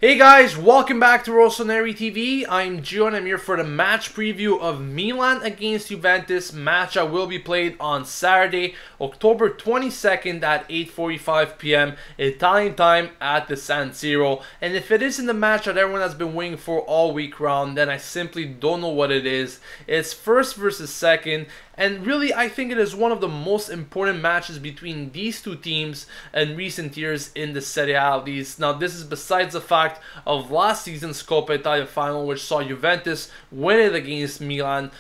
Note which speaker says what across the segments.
Speaker 1: Hey guys, welcome back to Rossoneri TV. I'm Gio and I'm here for the match preview of Milan against Juventus, match that will be played on Saturday, October 22nd at 8:45 p.m. Italian time at the San Siro. And if it isn't the match that everyone has been waiting for all week round, then I simply don't know what it is. It's first versus second. And really, I think it is one of the most important matches between these two teams in recent years in the Serie A at least. Now, this is besides the fact of last season's Coppa Italia final, which saw Juventus win it against Milan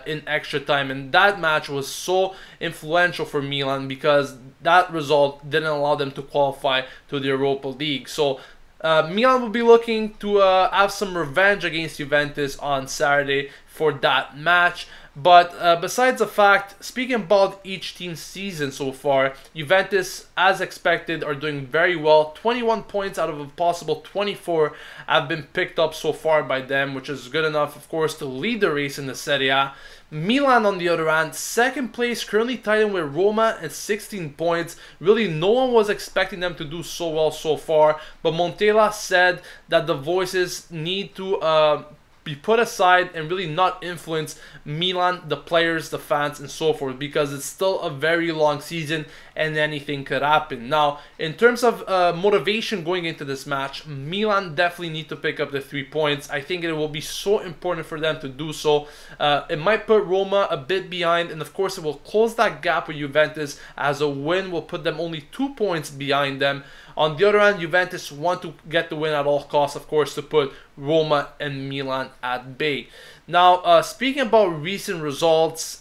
Speaker 1: in extra time. And that match was so influential for Milan because that result didn't allow them to qualify to the Europa League. So Milan will be looking to have some revenge against Juventus on Saturday for that match. But besides the fact, speaking about each team's season so far, Juventus, as expected, are doing very well. 21 points out of a possible 24 have been picked up so far by them, which is good enough, of course, to lead the race in the Serie A. Milan, on the other hand, second place, currently tied in with Roma at 16 points. Really, no one was expecting them to do so well so far. But Montella said that the voices need to be put aside and really not influence Milan, the players, the fans, and so forth, because it's still a very long season and anything could happen. Now, in terms of motivation going into this match, Milan definitely need to pick up the 3 points. I think it will be so important for them to do so. It might put Roma a bit behind, and of course it will close that gap with Juventus, as a win will put them only 2 points behind them. On the other hand, Juventus want to get the win at all costs, of course, to put Roma and Milan at bay. Now, speaking about recent results,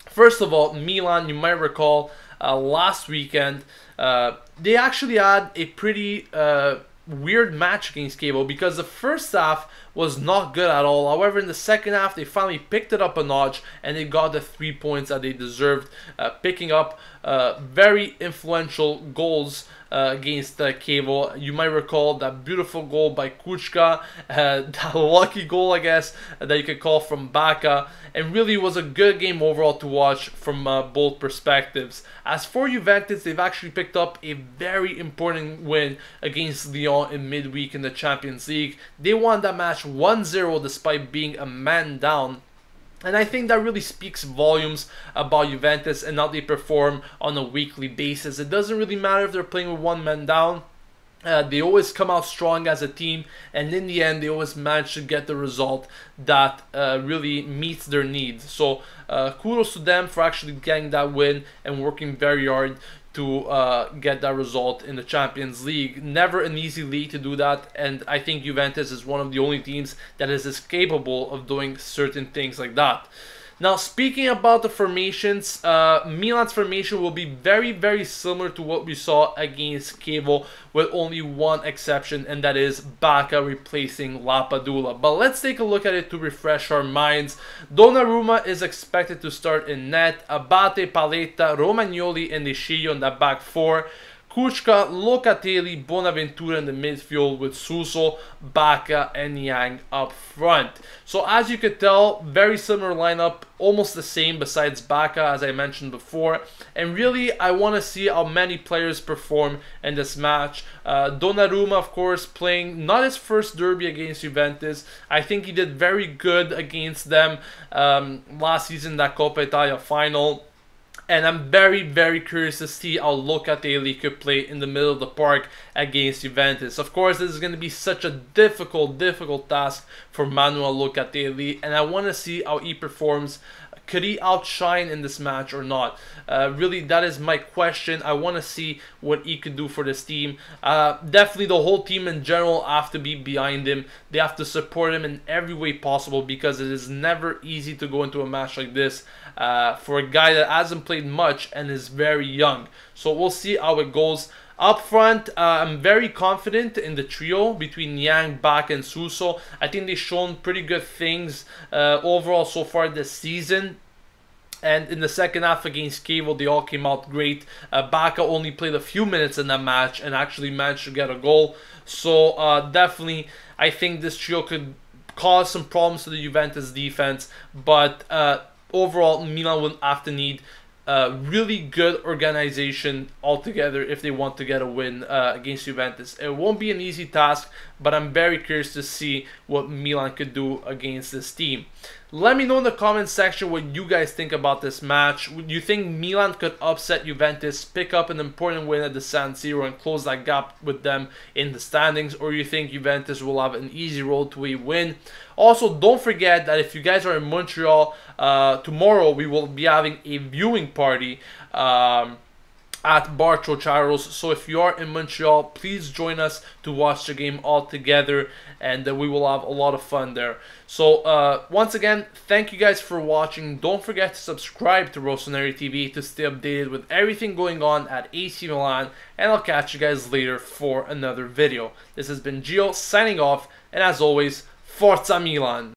Speaker 1: first of all, Milan, you might recall, last weekend, they actually had a pretty weird match against Cable, because the first half was not good at all. However, in the second half, they finally picked it up a notch and they got the 3 points that they deserved, picking up very influential goals against Cable. You might recall that beautiful goal by Kuchka, that lucky goal, I guess, that you could call from Bacca, and really was a good game overall to watch from both perspectives. As for Juventus, they've actually picked up a very important win against Lyon in midweek in the Champions League. They won that match 1-0 despite being a man down. And I think that really speaks volumes about Juventus and how they perform on a weekly basis. It doesn't really matter if they're playing with one man down. They always come out strong as a team, and in the end they always manage to get the result that really meets their needs. So kudos to them for actually getting that win and working very hard to get that result in the Champions League. Never an easy league to do that, and I think Juventus is one of the only teams that is as capable of doing certain things like that. Now, speaking about the formations, Milan's formation will be very, very similar to what we saw against Chievo, with only one exception, and that is Bacca replacing Lapadula. But let's take a look at it to refresh our minds. Donnarumma is expected to start in net. Abate, Paletta, Romagnoli, and De Sciglio in that back four. Kuchka, Locatelli, Bonaventura in the midfield, with Suso, Bacca, and Yang up front. So as you could tell, very similar lineup, almost the same besides Bacca, as I mentioned before. And really, I want to see how many players perform in this match. Donnarumma, of course, playing not his first derby against Juventus. I think he did very good against them last season, that Coppa Italia final. And I'm very, very curious to see how Locatelli could play in the middle of the park against Juventus. Of course, this is going to be such a difficult task for Manuel Locatelli, and I want to see how he performs. Could he outshine in this match or not? Really, that is my question. I want to see what he could do for this team. Definitely the whole team in general have to be behind him. They have to support him in every way possible, because it is never easy to go into a match like this for a guy that hasn't played much and is very young. So we'll see how it goes. Up front, I'm very confident in the trio between Yang, Bacca, and Suso. I think they've shown pretty good things overall so far this season. And in the second half against Chievo, they all came out great. Bacca only played a few minutes in that match and actually managed to get a goal. So definitely, I think this trio could cause some problems to the Juventus defense. But overall, Milan will have to need really good organization altogether if they want to get a win against Juventus. It won't be an easy task, but I'm very curious to see what Milan could do against this team. Let me know in the comment section what you guys think about this match. Do you think Milan could upset Juventus, pick up an important win at the San Siro and close that gap with them in the standings? Or you think Juventus will have an easy road to a win? Also, don't forget that if you guys are in Montreal, tomorrow we will be having a viewing party at Bar Chocharos. So if you are in Montreal, please join us to watch the game all together, and we will have a lot of fun there. So once again, thank you guys for watching. Don't forget to subscribe to Rossoneri TV to stay updated with everything going on at AC Milan, and I'll catch you guys later for another video. This has been Gio signing off, and as always, Forza Milan!